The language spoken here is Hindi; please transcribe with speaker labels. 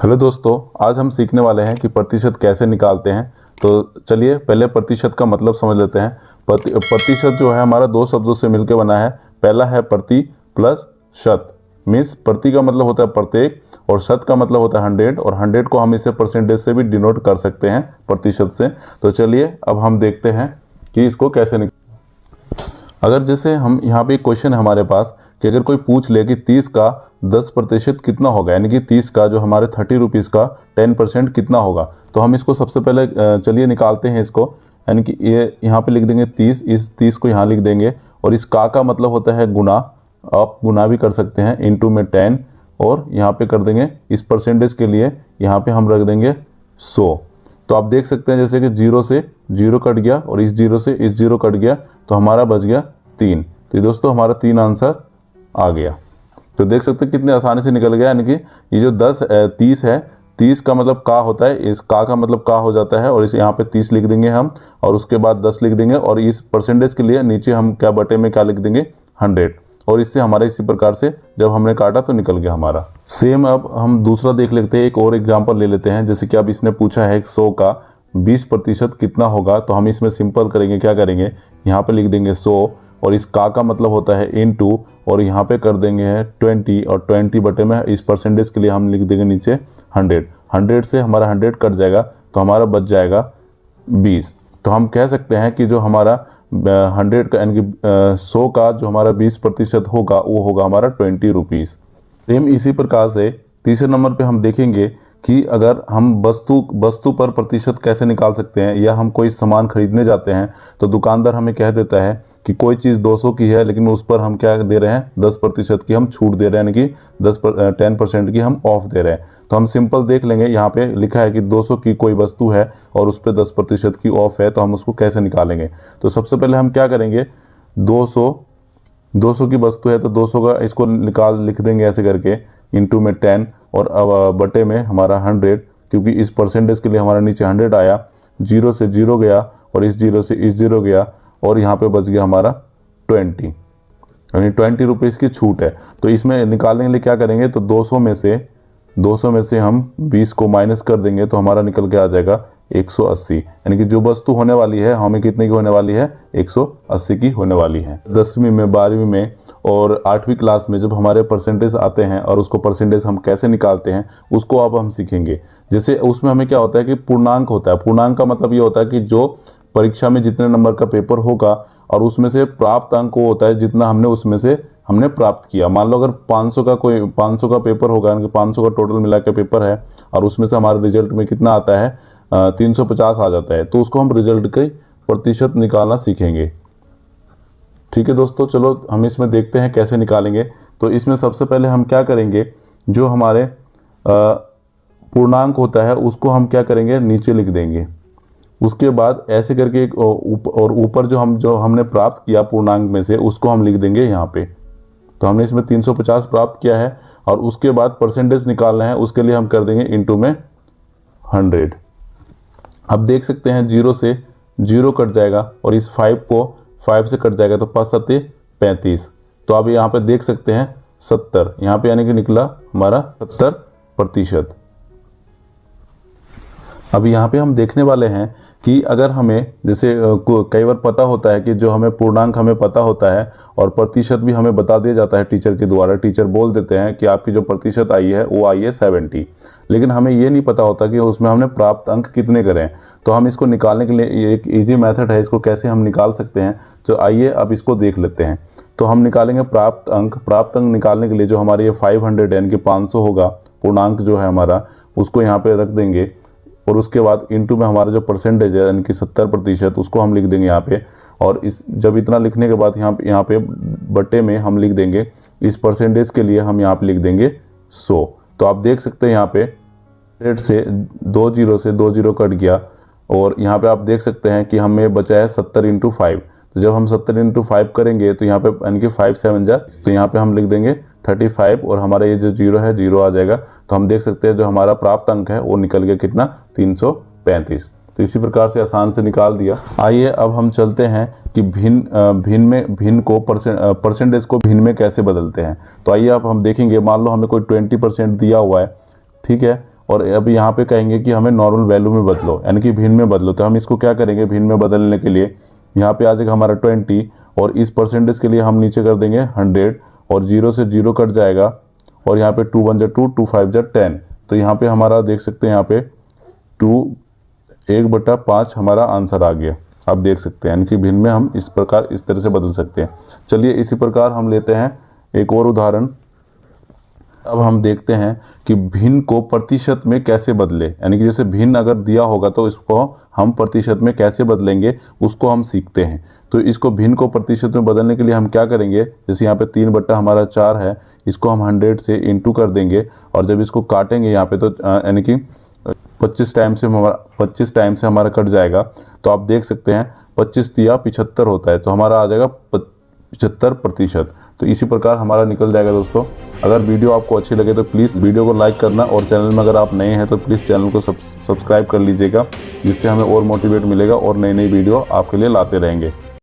Speaker 1: हेलो दोस्तों, आज हम सीखने वाले हैं कि प्रतिशत कैसे निकालते हैं। तो चलिए पहले प्रतिशत का मतलब समझ लेते हैं। प्रतिशत जो है हमारा दो शब्दों से मिलकर बना है। पहला है प्रति प्लस शत। मीन्स प्रति का मतलब होता है प्रत्येक और शत का मतलब होता है 100, और 100 को हम इसे परसेंटेज से भी डिनोट कर सकते हैं, प्रतिशत से। तो चलिए अब हम देखते हैं कि इसको कैसे अगर जैसे हम यहाँ पे एक क्वेश्चन है हमारे पास कि अगर कोई पूछ ले कि 30 का 10% कितना होगा, यानी कि 30 का जो हमारे 30 रुपीज़ का 10% कितना होगा, तो हम इसको सबसे पहले चलिए निकालते हैं इसको। यानी कि ये यहाँ पे लिख देंगे 30, इस 30 को यहाँ लिख देंगे, और इस का मतलब होता है गुना। आप गुना भी कर सकते हैं, इंटू में 10, और यहाँ पे कर देंगे इस परसेंटेज के लिए यहाँ पे हम रख देंगे 100। तो आप देख सकते हैं जैसे कि 0 से 0 कट गया और इस 0 से इस 0 कट गया, तो हमारा बच गया 3। तो ये दोस्तों हमारा 3 आंसर आ गया। तो देख सकते हैं कितने आसानी से निकल गया। यानी कि ये जो 30 है, 30 का मतलब का होता है, इस का मतलब का हो जाता है, और इस यहाँ पे 30 लिख देंगे हम, और उसके बाद 10 लिख देंगे, और इस परसेंटेज के लिए नीचे हम क्या बटे में क्या लिख देंगे 100, और इससे हमारा इसी प्रकार से जब हमने काटा तो निकल गया हमारा। सेम अब हम दूसरा देख लेते हैं, एक और एग्जाम्पल ले लेते हैं। जैसे कि अब इसने पूछा है 100 का 20% कितना होगा, तो हम इसमें सिंपल करेंगे, क्या करेंगे, यहाँ पे लिख देंगे 100, और इस का मतलब होता है इनटू, और यहाँ पे कर देंगे है 20, और 20 बटे में इस परसेंटेज के लिए हम लिख देंगे नीचे 100। 100 से हमारा 100 कट जाएगा, तो हमारा बच जाएगा 20। तो हम कह सकते हैं कि जो हमारा 100 का यानी कि 100 का जो हमारा 20% होगा वो होगा हमारा 20 रुपीज़। सेम इसी प्रकार से तीसरे नंबर पे हम देखेंगे कि अगर हम वस्तु पर प्रतिशत कैसे निकाल सकते हैं, या हम कोई सामान खरीदने जाते हैं तो दुकानदार हमें कह देता है कि कोई चीज़ 200 की है, लेकिन उस पर हम क्या दे रहे हैं, 10% की हम छूट दे रहे हैं, यानी कि 10% की हम ऑफ दे रहे हैं। तो हम सिंपल देख लेंगे, यहाँ पे लिखा है कि 200 की कोई वस्तु है और उस पर 10% की ऑफ है, तो हम उसको कैसे निकालेंगे। तो सबसे पहले हम क्या करेंगे, 200 की वस्तु है तो 200 का इसको लिख देंगे ऐसे करके, इंटू में 10, और अब बटे में हमारा 100, क्योंकि इस परसेंटेज के लिए हमारा नीचे 100 आया, 0 से 0 गया, और इस 0 से इस 0 गया, और यहाँ पे बच गया हमारा 20, यानी 20 रुपीज़ की छूट है। तो इसमें निकालने के लिए क्या करेंगे, तो 200 में से हम 20 को माइनस कर देंगे, तो हमारा निकल के आ जाएगा 180। यानी कि जो वस्तु होने वाली है हमें कितने की होने वाली है, 180 की होने वाली है। 10वीं में, 12वीं में और 8वीं क्लास में जब हमारे परसेंटेज आते हैं और उसको परसेंटेज हम कैसे निकालते हैं उसको अब हम सीखेंगे। जैसे उसमें हमें क्या होता है कि पूर्णांक होता है। पूर्णांक का मतलब ये होता है कि जो परीक्षा में जितने नंबर का पेपर होगा और उसमें से प्राप्त अंक वो होता है जितना हमने उसमें से हमने प्राप्त किया। मान लो अगर 500 का पेपर होगा, यानी कि 500 का टोटल मिला के पेपर है, और उसमें से हमारे रिजल्ट में कितना आता है, 350 आ जाता है, तो उसको हम रिजल्ट के प्रतिशत निकालना सीखेंगे। ठीक है दोस्तों, चलो हम इसमें देखते हैं कैसे निकालेंगे। तो इसमें सबसे पहले हम क्या करेंगे, जो हमारे पूर्णांक होता है उसको हम क्या करेंगे, नीचे लिख देंगे। उसके बाद ऐसे करके और ऊपर जो हमने प्राप्त किया पूर्णांक में से उसको हम लिख देंगे यहाँ पे। तो हमने इसमें 350 प्राप्त किया है, और उसके बाद परसेंटेज निकालना है, उसके लिए हम कर देंगे इंटू में 100। अब देख सकते हैं 0 से 0 कट जाएगा, और इस 5 से कट जाएगा, तो 5 सत्ते 35। तो अब यहाँ पे देख सकते हैं 70, यहाँ पे यानी कि निकला हमारा 70%। अब यहाँ पे हम देखने वाले हैं कि अगर हमें जैसे कई बार पता होता है कि जो हमें पूर्णांक हमें पता होता है और प्रतिशत भी हमें बता दिया जाता है टीचर के द्वारा। टीचर बोल देते हैं कि आपकी जो प्रतिशत आई है वो आई है 70, लेकिन हमें ये नहीं पता होता कि उसमें हमने प्राप्त अंक कितने करें। तो हम इसको निकालने के लिए एक ईजी मेथड है, इसको कैसे हम निकाल सकते हैं, तो आइए अब इसको देख लेते हैं। तो हम निकालेंगे प्राप्त अंक। प्राप्त अंक निकालने के लिए जो हमारी ये 500 यानी कि 500 होगा, पूर्णांक जो है हमारा, उसको यहाँ पे रख देंगे, और उसके बाद इंटू में हमारा जो परसेंटेज है यानी कि 70%, उसको हम लिख देंगे यहाँ पे। और इस जब इतना लिखने के बाद यहाँ पे बटे में हम लिख देंगे इस परसेंटेज के लिए हम यहाँ पे लिख देंगे 100। तो आप देख सकते हैं यहाँ पे 100 से 2 से 2 कट गया, और यहाँ पे आप देख सकते हैं कि हमें बचा है 70 × 5। तो जब हम 70 × 5 करेंगे तो यहाँ पे यानी कि 5 7 जा, तो यहाँ पे हम लिख देंगे 35, और हमारा ये जो 0 है 0 आ जाएगा। तो हम देख सकते हैं जो हमारा प्राप्त अंक है वो निकल गया कितना, 335। तो इसी प्रकार से आसान से निकाल दिया। आइए अब हम चलते हैं कि भिन्न को परसेंटेज को भिन्न में कैसे बदलते हैं। तो आइए अब हम देखेंगे, मान लो हमें कोई 20% दिया हुआ है, ठीक है, और अब यहाँ पे कहेंगे कि हमें नॉर्मल वैल्यू में बदलो, यानी कि भिन्न में बदलो। तो हम इसको क्या करेंगे, भिन्न में बदलने के लिए यहाँ पे आ जाएगा हमारा 20 और इस परसेंटेज के लिए हम नीचे कर देंगे 100 और 0 से 0 कट जाएगा और यहाँ पे 2 1 2 2 5 10। तो यहाँ पे हमारा देख सकते हैं यहाँ पे 1/5 हमारा आंसर आ गया। आप देख सकते हैं, यानी कि भिन्न में हम इस प्रकार इस तरह से बदल सकते हैं। चलिए इसी प्रकार हम लेते हैं एक और उदाहरण। अब हम देखते हैं कि भिन्न को प्रतिशत में कैसे बदले, यानी कि जैसे भिन्न अगर दिया होगा तो इसको हम प्रतिशत में कैसे बदलेंगे उसको हम सीखते हैं। तो इसको भिन्न को प्रतिशत में बदलने के लिए हम क्या करेंगे, जैसे यहाँ पे 3/4 है, इसको हम 100 से इंटू कर देंगे और जब इसको काटेंगे यहाँ पे तो यानी कि 25 टाइम से हमारा कट जाएगा। तो आप देख सकते हैं 25 तिया 75 होता है, तो हमारा आ जाएगा 75%। तो इसी प्रकार हमारा निकल जाएगा दोस्तों। अगर वीडियो आपको अच्छी लगे तो प्लीज़ वीडियो को लाइक करना और चैनल में अगर आप नए हैं तो प्लीज़ चैनल को सब्सक्राइब कर लीजिएगा, जिससे हमें और मोटिवेट मिलेगा और नई नई वीडियो आपके लिए लाते रहेंगे।